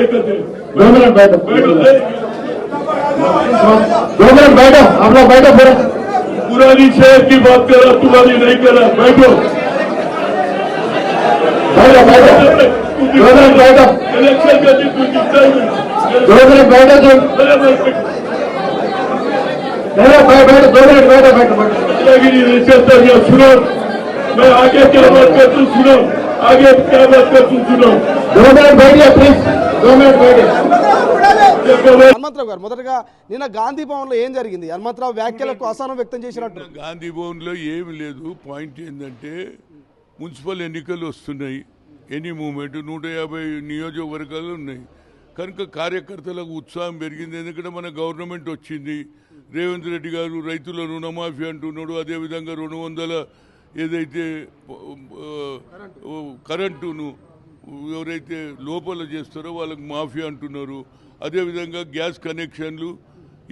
बैठो आप लोग बैठो पुरानी शहर की बात करा तुम्हारी नहीं करा बैठो बैठो इलेक्शन का दिन कुछ बैठो बैठो सुनो मैं आगे क्या बात करता हूँ सुनो आगे क्या बात करता हूँ सुनो 2 मिनट बैठिए प्लीज 2 मिनट बैठिए హనుమంతరావు గారు మొదటగా నిన్న గాంధీ భవన్ లో ఏం జరిగింది? హనుమంతరావు వ్యాఖ్యలకు అసహనం వ్యక్తం చేసినట్టు. గాంధీ భవన్ లో ఏమి లేదు. పాయింట్ ఏంటంటే మున్సిపల్ ఎన్నికలు వస్తున్నాయి. ఎనీ మూమెంట్ 150 నియోజకవర్గాలు ఉన్నాయి కనుక కార్యకర్తలకు ఉత్సాహం పెరిగింది. ఎందుకంటే మన గవర్నమెంట్ వచ్చింది. రేవంత్ రెడ్డి గారు రైతుల రుణమాఫీ అంటున్నాడు. అదేవిధంగా 200 ఏదైతే కరెంటును ఎవరైతే లోపల చేస్తారో వాళ్ళకు మాఫీ అంటున్నారు. అదేవిధంగా గ్యాస్ కనెక్షన్లు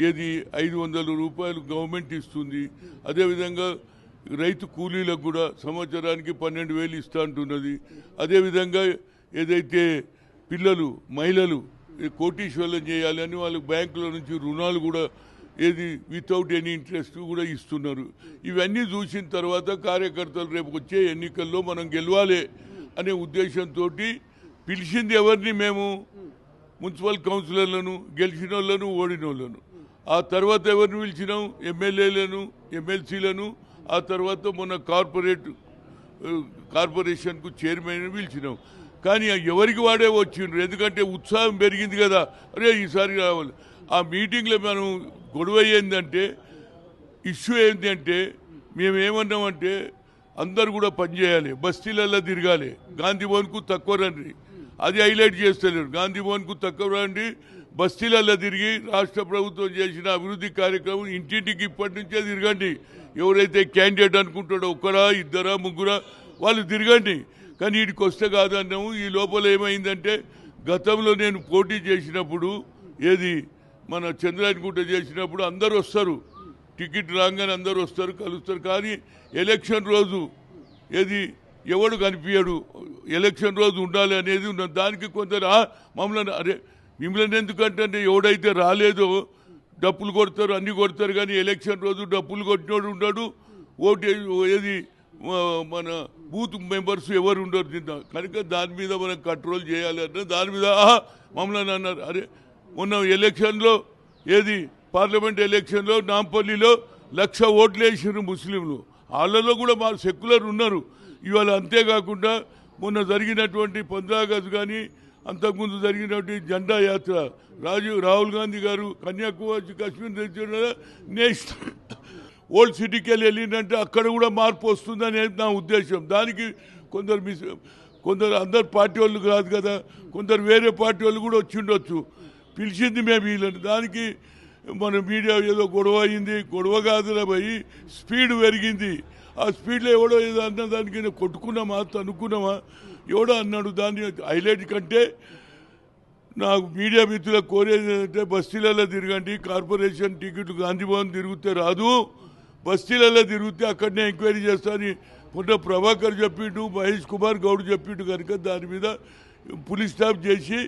ఏది 500 రూపాయలు గవర్నమెంట్ ఇస్తుంది. అదేవిధంగా రైతు కూలీలకు కూడా సంవత్సరానికి 12,000 ఇస్తా అంటున్నది. అదేవిధంగా ఏదైతే పిల్లలు మహిళలు కోటీశ్వర్లను చేయాలని వాళ్ళకి బ్యాంకుల నుంచి రుణాలు కూడా ఏది వితౌట్ ఎనీ ఇంట్రెస్ట్ కూడా ఇస్తున్నారు. ఇవన్నీ చూసిన తర్వాత కార్యకర్తలు రేపు వచ్చే ఎన్నికల్లో మనం గెలవాలి అనే ఉద్దేశంతో పిలిచింది ఎవరిని? మేము మున్సిపల్ కౌన్సిలర్లను, గెలిచిన వాళ్ళను, ఓడిన వాళ్ళను. ఆ తర్వాత ఎవరిని పిలిచినాం? ఎమ్మెల్యేలను, ఎమ్మెల్సీలను. ఆ తర్వాత మొన్న కార్పొరేషన్కు చైర్మన్ పిలిచినాం. కానీ ఎవరికి వాడే వచ్చిండ్రు. ఎందుకంటే ఉత్సాహం పెరిగింది కదా, అరే ఈసారి రావాలి. ఆ మీటింగ్లో మనం గొడవ ఏంటంటే ఇష్యూ ఏంటంటే మేమేమన్నామంటే అందరు కూడా పనిచేయాలి, బస్తీలలో తిరగాలి, గాంధీ భవన్కు తక్కువ రండి. అది హైలైట్ చేస్తలేరు. గాంధీ భవన్కు తక్కువ రండి, బస్తీలలో తిరిగి రాష్ట్ర ప్రభుత్వం చేసిన అభివృద్ధి కార్యక్రమం ఇంటింటికి ఇప్పటి నుంచే తిరగండి. ఎవరైతే క్యాండిడేట్ అనుకుంటాడో ఒక్కరా ఇద్దరా ముగ్గురా వాళ్ళు తిరగండి. కానీ వీడికి వస్తే కాదన్నాము. ఈ లోపల ఏమైందంటే గతంలో నేను పోటీ చేసినప్పుడు ఏది మన చంద్రాయనగుట్ట చేసినప్పుడు అందరూ వస్తారు, టికెట్ రాగానే అందరూ వస్తారు, కలుస్తారు. కానీ ఎలక్షన్ రోజు ఏది ఎవడు కనిపించడు. ఎలక్షన్ రోజు ఉండాలి అనేది ఉన్నది. దానికి కొందరు మమ్మల్ని అరే మిమ్మల్ని ఎందుకంటే ఎవడైతే రాలేదో డప్పులు కొడతారు, అన్నీ కొడతారు. కానీ ఎలక్షన్ రోజు డప్పులు కొట్టినోడు ఉన్నాడు, ఓటు ఏది మన బూత్ మెంబర్స్ ఎవరు ఉండరు. కనుక దాని మీద మనం కంట్రోల్ చేయాలి అన్న దాని మీద మమ్మల్ని అన్నారు. అరే మొన్న ఎలక్షన్లో ఏది పార్లమెంట్ ఎలక్షన్లో నాంపల్లిలో 1,00,000 ఓట్లు వేసారు ముస్లింలు. వాళ్ళలో కూడా మా సెక్యులర్ ఉన్నారు ఇవాళ. అంతేకాకుండా మొన్న జరిగినటువంటి 15 ఆగస్టు కానీ అంతకుముందు జరిగినటువంటి జెండా యాత్ర రాహుల్ గాంధీ గారు కన్యాకుమారి కాశ్మీర్ నెక్స్ట్ ఓల్డ్ సిటీకి వెళ్ళిందంటే అక్కడ కూడా మార్పు వస్తుందనేది నా ఉద్దేశం. దానికి కొందరు అందరు పార్టీ వాళ్ళు కాదు కదా, కొందరు వేరే పార్టీ వాళ్ళు కూడా వచ్చి ఉండొచ్చు. పిలిచింది మేము వీళ్ళని. దానికి మన మీడియా ఏదో గొడవ అయింది. గొడవ కాదురా పోయి స్పీడ్ పెరిగింది. ఆ స్పీడ్లో ఎవడో ఏదో అన్న దానికి కొట్టుకున్నామా తనుకున్నామా ఎవడో అన్నాడు. దాన్ని హైలైట్ కంటే నాకు మీడియా మిత్రులకు కోరేది ఏంటంటే బస్తీలలో తిరగండి. కార్పొరేషన్ టికెట్ గాంధీ భవన్ తిరిగితే రాదు, బస్తీలలో తిరిగితే అక్కడనే ఎంక్వైరీ చేస్తానని మొన్న ప్రభాకర్ చెప్పిండు, మహేష్ కుమార్ గౌడ్ చెప్పిండు. కనుక దాని మీద పులి స్టాప్ చేసి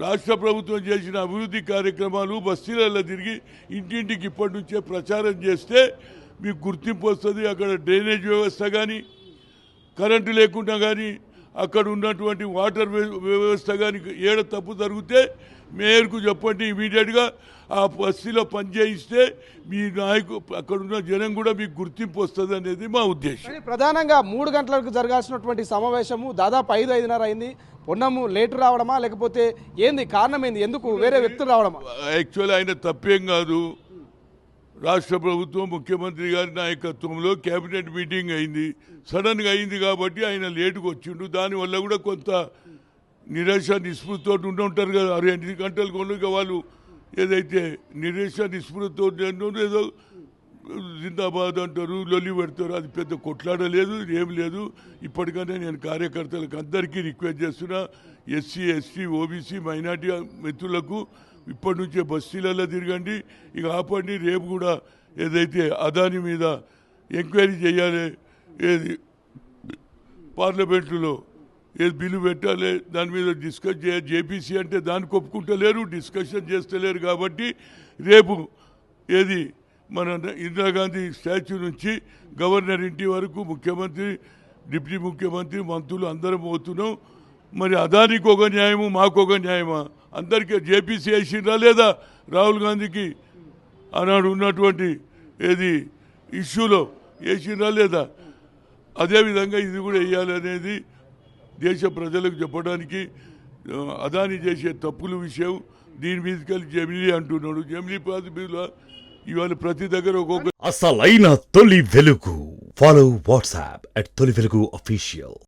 రాష్ట్ర ప్రభుత్వం చేసిన అభివృద్ధి కార్యక్రమాలు బస్తీలలో తిరిగి ఇంటింటికి ఇప్పటి నుంచే ప్రచారం చేస్తే మీకు గుర్తింపు వస్తుంది. అక్కడ డ్రైనేజ్ వ్యవస్థ కానీ, కరెంటు లేకుండా కానీ, అక్కడ ఉన్నటువంటి వాటర్ వ్యవస్థ కానీ ఏడ తప్పు జరిగితే మేయర్కు చెప్పండి. ఇమీడియట్గా ఆ బస్తీలో పనిచేయిస్తే మీ అక్కడున్న జనం కూడా మీకు గుర్తింపు వస్తుంది అనేది మా ఉద్దేశం. ప్రధానంగా 3 గంటలకు జరగాల్సినటువంటి సమావేశము దాదాపు 5:30 అయింది. పొన్నము లేటు రావడమా లేకపోతే ఏంది కారణం ఏంది? ఎందుకు వేరే వ్యక్తులు రావడమా? యాక్చువల్లీ ఆయన తప్పేం కాదు. రాష్ట్ర ప్రభుత్వం ముఖ్యమంత్రి గారి నాయకత్వంలో కేబినెట్ మీటింగ్ అయింది. సడన్గా అయింది కాబట్టి ఆయన లేటుకు వచ్చిండు. దానివల్ల కూడా కొంత నిరాశ నిస్పృహతో ఉంటారు కదా. 2 గంటలు కొనుక వాళ్ళు ఏదైతే నిరాశ నిస్పృహతో ఏదో జిందాబాద్ అంటారు, లొల్లి పెడతారు. అది పెద్ద కొట్లాడలేదు, ఏం లేదు. ఇప్పటికైనా నేను కార్యకర్తలకు అందరికీ రిక్వెస్ట్ చేస్తున్నా, ఎస్సీ ఎస్టీ ఓబీసీ మైనార్టీ మిత్రులకు ఇప్పటి నుంచే బస్తీలలో తిరగండి. ఇక ఆపండి. రేపు కూడా ఏదైతే అదాని మీద ఎంక్వైరీ చేయాలి, ఏది పార్లమెంటులో ఏ బిల్లు పెట్టాలి దాని మీద డిస్కస్ జేపీసీ అంటే దానికి ఒప్పుకుంటలేరు, డిస్కషన్ చేస్తలేరు. కాబట్టి రేపు ఏది మన ఇందిరాగాంధీ స్టాచ్యూ నుంచి గవర్నర్ ఇంటి వరకు ముఖ్యమంత్రి, డిప్యూటీ ముఖ్యమంత్రి, మంత్రులు అందరం పోతున్నాం. మరి అదానికి ఒక న్యాయము, మాకు ఒక న్యాయమా? అందరికీ జేపీసీ వేసిండ్రా లేదా రాహుల్ గాంధీకి ఆనాడు ఉన్నటువంటి ఏది ఇష్యూలో వేసిండ్రా లేదా? అదేవిధంగా ఇది కూడా వేయాలి అనేది దేశ ప్రజలకు చెప్పడానికి అదాని చేసే తప్పుల విషయం దీని మీదకెళ్ళి జమిలీ అంటున్నాడు. జమిలీ ప్రాతిపదికన ఇవాళ ప్రతి దగ్గర ఒక్కొక్క అసలైన తొలి వెలుగు. ఫాలో వాట్సాప్ @తొలి వెలుగు official.